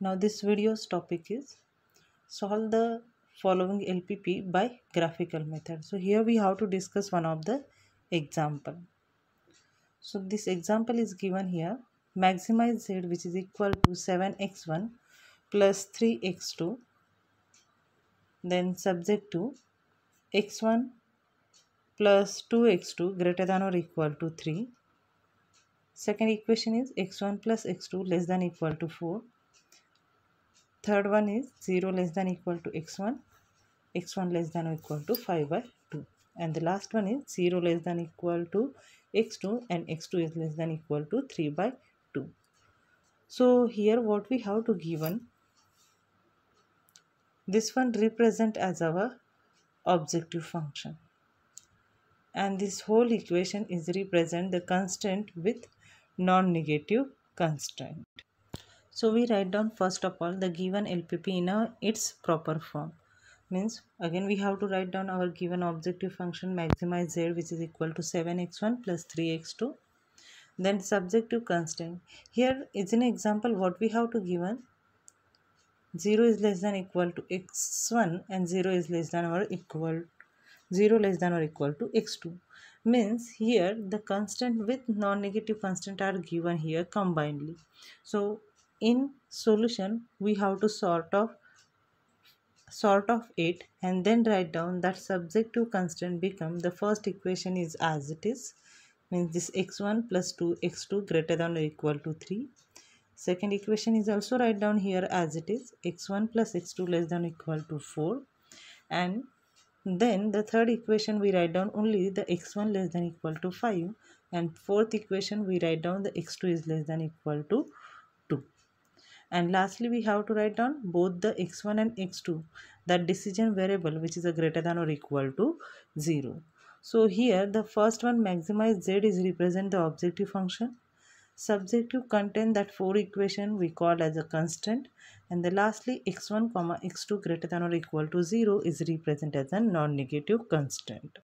Now this video's topic is solve the following LPP by graphical method. So here we have to discuss one of the example. So this example is given here. Maximize z which is equal to 7x1 plus 3x2, then subject to x1 plus 2x2 greater than or equal to 3. Second equation is x1 plus x2 less than equal to 4. Third one is 0 less than equal to x1, x1 less than or equal to 5 by 2. And the last one is 0 less than equal to x2 and x2 is less than equal to 3 by 2. So here what we have to given, this one represent as our objective function. And this whole equation is represent the constant with non-negative constraint. So we write down first of all the given LPP in its proper form. Means again we have to write down our given objective function maximize z which is equal to 7x1 plus 3x2. Then subjective constraint. Here is an example what we have to given. 0 is less than equal to x1 and 0 is less than or equal 0 less than or equal to x2. Means here the constant with non-negative constant are given here combinedly. So in solution we have to sort of it and then write down that subjective constant become the first equation is as it is, means this x1 plus 2x2 greater than or equal to 3. Second equation is also write down here as it is, x1 plus x2 less than or equal to 4. And then the third equation we write down only the x1 less than equal to 5, and fourth equation we write down the x2 is less than equal to 2. And lastly we have to write down both the x1 and x2, that decision variable which is a greater than or equal to 0. So here the first one maximize z is represent the objective function. Subjective contain that 4 equation we call as a constant, and the lastly x1 comma x2 greater than or equal to 0 is represented as a non-negative constant.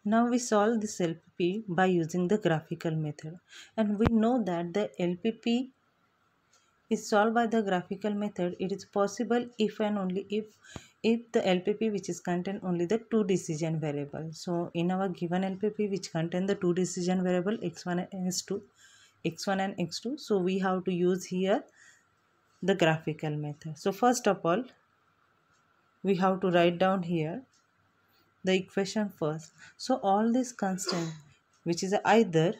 Now we solve this LPP by using the graphical method, and we know that the LPP is solved by the graphical method. It is possible if and only if the LPP which is contain only the two decision variable. So in our given LPP which contain the two decision variable x1 and x2, so we have to use here the graphical method. So first of all we have to write down here the equation first. So all this constant which is either,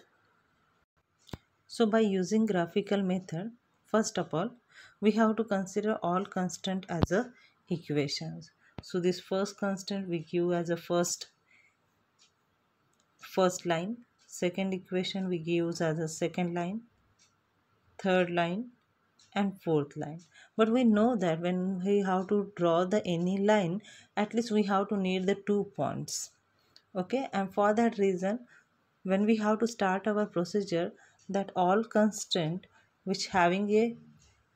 so by using graphical method, first of all we have to consider all constant as a equations. So this first constant we give as a first line, second equation we give as a second line, third line and fourth line. But we know that when we have to draw the any line, at least we have to need the 2 points. Okay, and for that reason when we have to start our procedure, that all constant which having a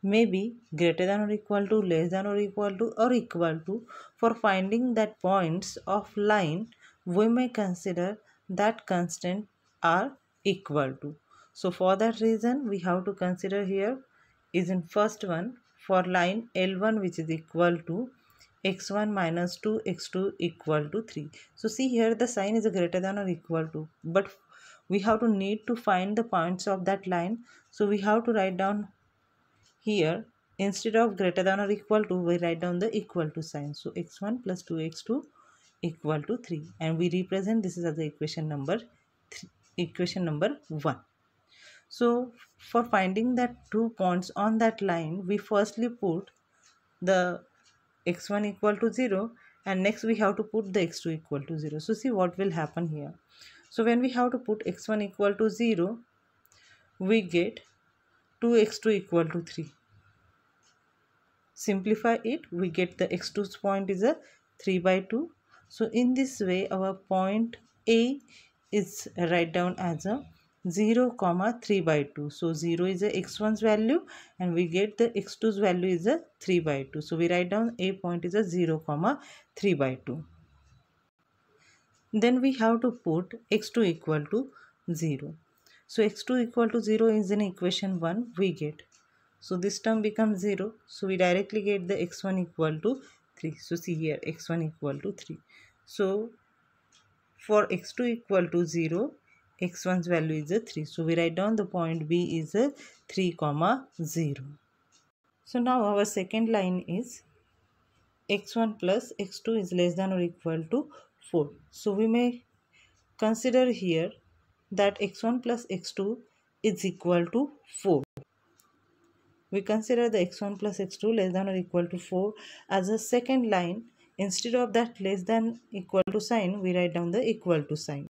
maybe greater than or equal to, less than or equal to, for finding that points of line we may consider that constant are equal to. So for that reason we have to consider here is in first one for line L1 which is equal to x1 minus 2 x2 equal to 3. So see here the sign is a greater than or equal to, but we have to need to find the points of that line. So we have to write down here, instead of greater than or equal to, we write down the equal to sign. So x1 plus 2x2 equal to 3, and we represent this is as the equation number 1. So for finding that 2 points on that line, we firstly put the x1 equal to 0, and next we have to put the x2 equal to 0. So see what will happen here. So when we have to put x1 equal to 0, we get 2x2 equal to 3. Simplify it, we get the x2's point is a 3 by 2. So in this way our point A is write down as a 0 comma 3 by 2. So 0 is a x1's value and we get the x2's value is a 3 by 2. So we write down A point is a 0 comma 3 by 2. Then we have to put x2 equal to 0. So x2 equal to 0 is in equation 1 we get. So this term becomes 0. So we directly get the x1 equal to 3. So see here, x1 equal to 3. So for x2 equal to 0, x1's value is a 3. So we write down the point B is a 3 comma 0. So now our second line is x1 plus x2 is less than or equal to 4. So we may consider here that x1 plus x2 is equal to 4. We consider the x1 plus x2 less than or equal to 4 as a second line. Instead of that less than equal to sign, we write down the equal to sign.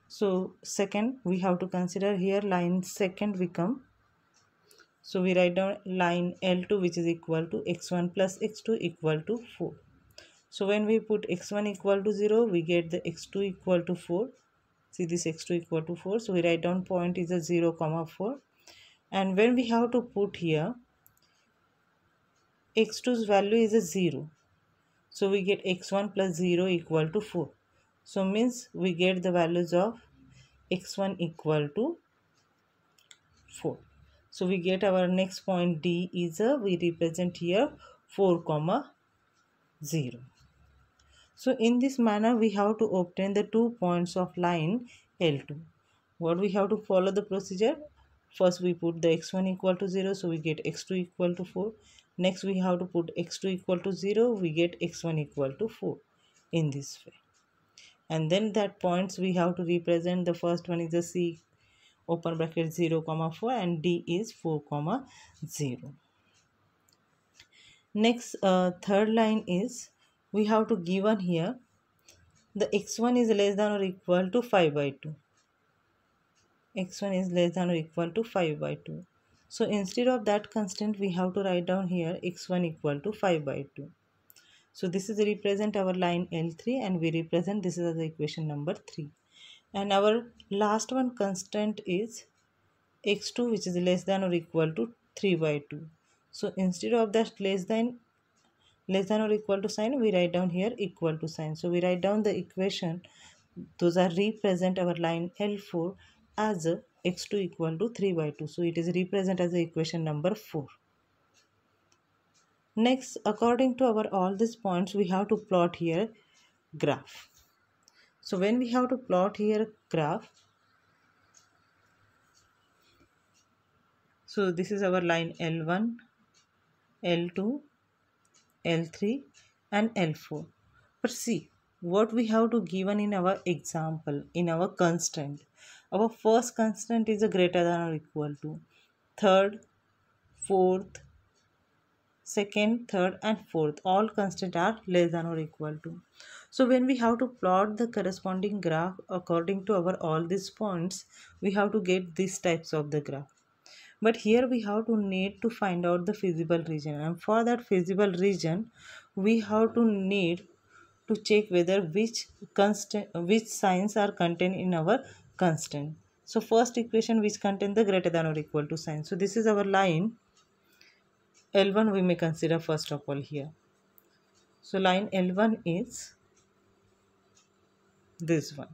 So second, we have to consider here line second become. So we write down line L2 which is equal to x1 plus x2 equal to 4. So when we put x1 equal to 0, we get the x2 equal to 4. See this x2 equal to 4. So we write down point is a 0 comma 4. And when we have to put here x2's value is a 0. So we get x1 plus 0 equal to 4. So means we get the values of x1 equal to 4. So we get our next point D is a, we represent here 4 comma 0. So in this manner we have to obtain the 2 points of line L2. What we have to follow the procedure? First we put the x1 equal to 0, so we get x2 equal to 4. Next we have to put x2 equal to 0, we get x1 equal to 4 in this way. And then that points we have to represent. The first one is the C open bracket 0 comma 4 and D is 4 comma 0. Next third line is we have to given here the x1 is less than or equal to 5 by 2. x1 is less than or equal to 5 by 2. So instead of that constant we have to write down here x1 equal to 5 by 2. So this is represent our line L3 and we represent this is the equation number 3. And our last one constant is x2 which is less than or equal to 3 by 2. So instead of that less than or equal to sign, we write down here equal to sign. So we write down the equation, those are represent our line L4 as x2 equal to 3 by 2. So it is represent as the equation number 4. Next, according to our all these points, we have to plot here graph. So when we have to plot here graph, so this is our line L1, L2, L3 and L4. But see what we have to given in our example, in our constraint. Our first constraint is a greater than or equal to. Third, fourth, second, third and fourth, all constants are less than or equal to. So when we have to plot the corresponding graph according to our all these points, we have to get these types of the graph. But here we have to need to find out the feasible region, and for that feasible region we have to need to check whether which signs are contained in our constant. So first equation which contain the greater than or equal to sign. So this is our line L1 we may consider first of all here. So line L1 is this one.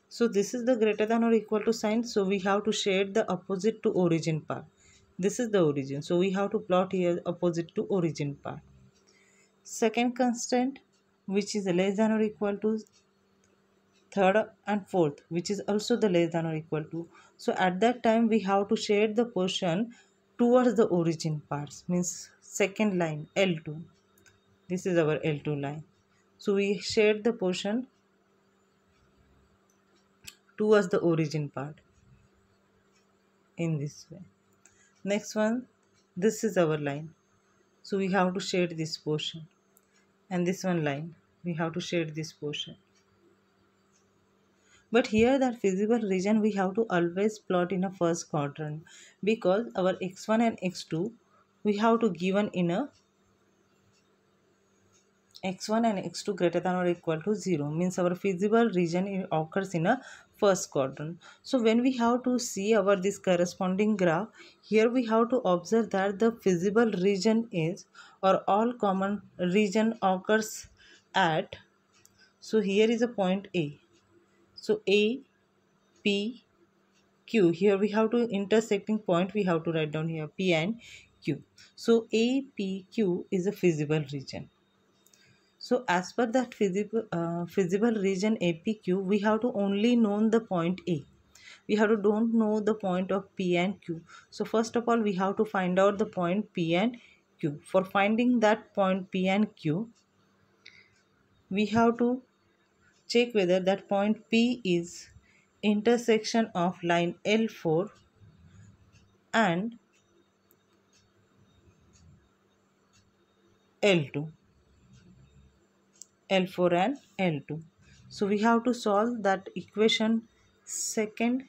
So this is the greater than or equal to sign. So we have to shade the opposite to origin part. This is the origin. So we have to plot here opposite to origin part. Second constant which is less than or equal to third and fourth which is also the less than or equal to. So at that time we have to shade the portion towards the origin parts, means second line L2. This is our L2 line. So we shade the portion towards the origin part in this way. Next one, this is our line. So we have to shade this portion, and this one line we have to shade this portion. But here that feasible region we have to always plot in a first quadrant, because our x1 and x2 we have to given in a x1 and x2 greater than or equal to 0, means our feasible region occurs in a first quadrant. So when we have to see our this corresponding graph, here we have to observe that the feasible region is, or all common region occurs at, so here is a point A. So A, P, Q. Here we have to intersecting point, we have to write down here P and Q. So APQ is a feasible region. So as per that feasible region APQ, we have to only know the point A. We have to don't know the point of P and Q. So first of all, we have to find out the point P and Q. For finding that point P and Q, we have to check whether that point P is intersection of line L4 and L2. L4 and L2. So we have to solve that equation second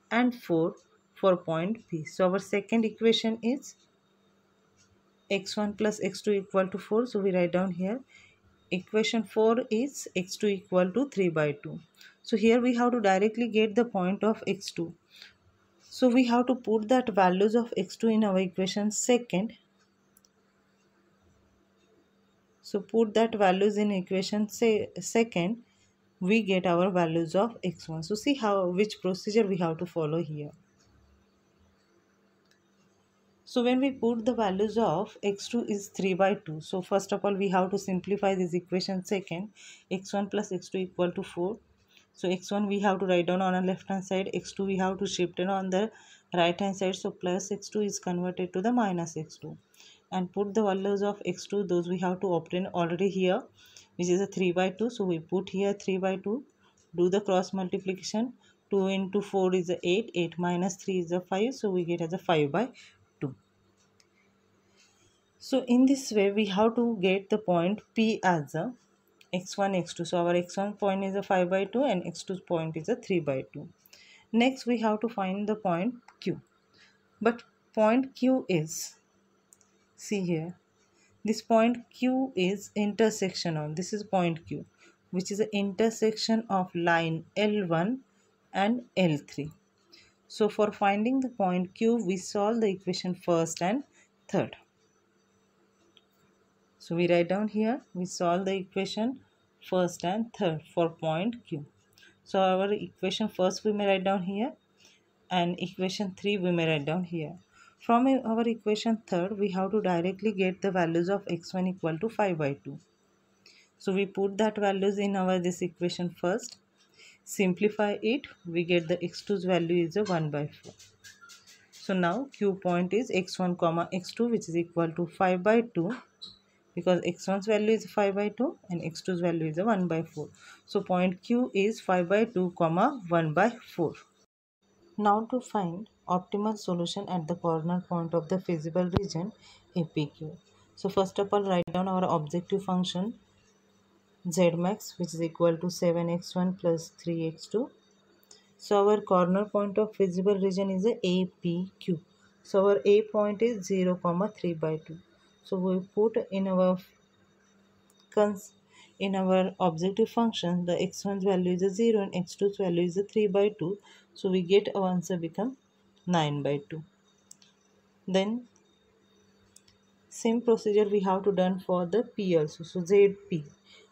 and 4 for point P. So our second equation is x1 plus x2 equal to 4. So we write down here equation 4 is x2 equal to 3 by 2. So here we have to directly get the point of x2. So we have to put that values of x2 in our equation second. So put that values in equation second, we get our values of x1. So see how which procedure we have to follow here. So when we put the values of x2 is 3 by 2. So first of all, we have to simplify this equation second. X1 plus x2 equal to 4. So x1 we have to write down on the left hand side. X2 we have to shift it on the right hand side. So plus x2 is converted to the minus x2. And put the values of x2, those we have to obtain already here, which is a 3 by 2. So we put here 3 by 2. Do the cross multiplication. 2 into 4 is a 8. 8 minus 3 is a 5. So we get as a 5 by 2. So in this way, we have to get the point P as a x1, x2. So our x1 point is a 5 by 2 and x2 point is a 3 by 2. Next, we have to find the point Q. But point Q is, see here, this point Q is intersection of, this is point Q, which is the intersection of line L1 and L3. So for finding the point Q, we solve the equation first and third. So we write down here, we solve the equation first and third for point Q. So our equation first we may write down here and equation 3 we may write down here. From our equation third, we have to directly get the values of x1 equal to 5 by 2. So we put that values in our this equation first. Simplify it, we get the x2's value is a 1 by 4. So now Q point is x1 comma x2, which is equal to 5 by 2. Because x1's value is 5 by 2 and x2's value is a 1 by 4. So point Q is 5 by 2 comma 1 by 4. Now to find optimal solution at the corner point of the feasible region APQ. So first of all, write down our objective function Zmax, which is equal to 7x1 plus 3x2. So our corner point of feasible region is a APQ. So our A point is 0 comma 3 by 2. So we put in our objective function the x1's value is a 0 and x2's value is a 3 by 2. So we get our answer become 9 by 2. Then same procedure we have to done for the P also. So ZP,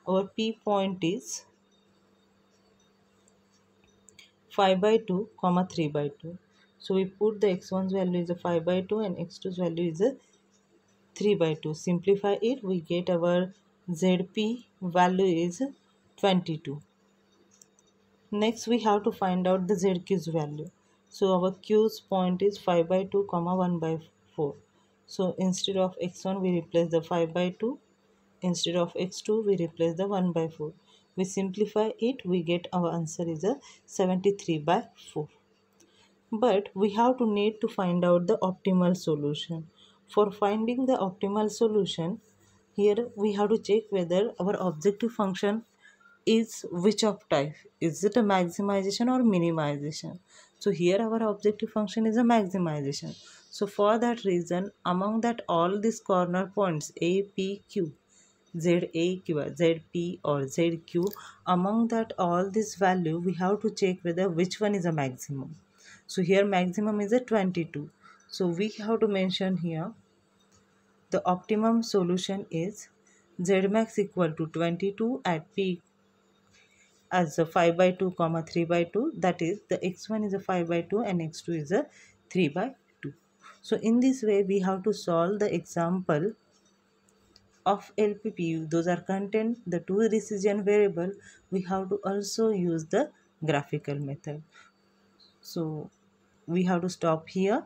our P point is 5 by 2 comma 3 by 2. So we put the x1's value is a 5 by 2 and x2's value is a 3 by 2. Simplify it, we get our ZP value is 22. Next we have to find out the ZQ's value. So our Q's point is 5 by 2 comma 1 by 4. So instead of x1 we replace the 5 by 2. Instead of x2 we replace the 1 by 4. We simplify it, we get our answer is a 73 by 4. But we have to need to find out the optimal solution. For finding the optimal solution, here we have to check whether our objective function is which of type. Is it a maximization or minimization? So here our objective function is a maximization. So for that reason, among that all these corner points A, P, Q, Z, A, Q, Z, P or Z, Q, among that all this value we have to check whether which one is a maximum. So here maximum is a 22. So we have to mention here the optimum solution is Zmax equal to 22 at P as a 5 by 2 comma 3 by 2, that is the x1 is a 5 by 2 and x2 is a 3 by 2. So in this way we have to solve the example of LPPU. Those are content the two decision variable. We have to also use the graphical method. So we have to stop here.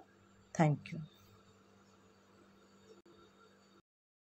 Thank you.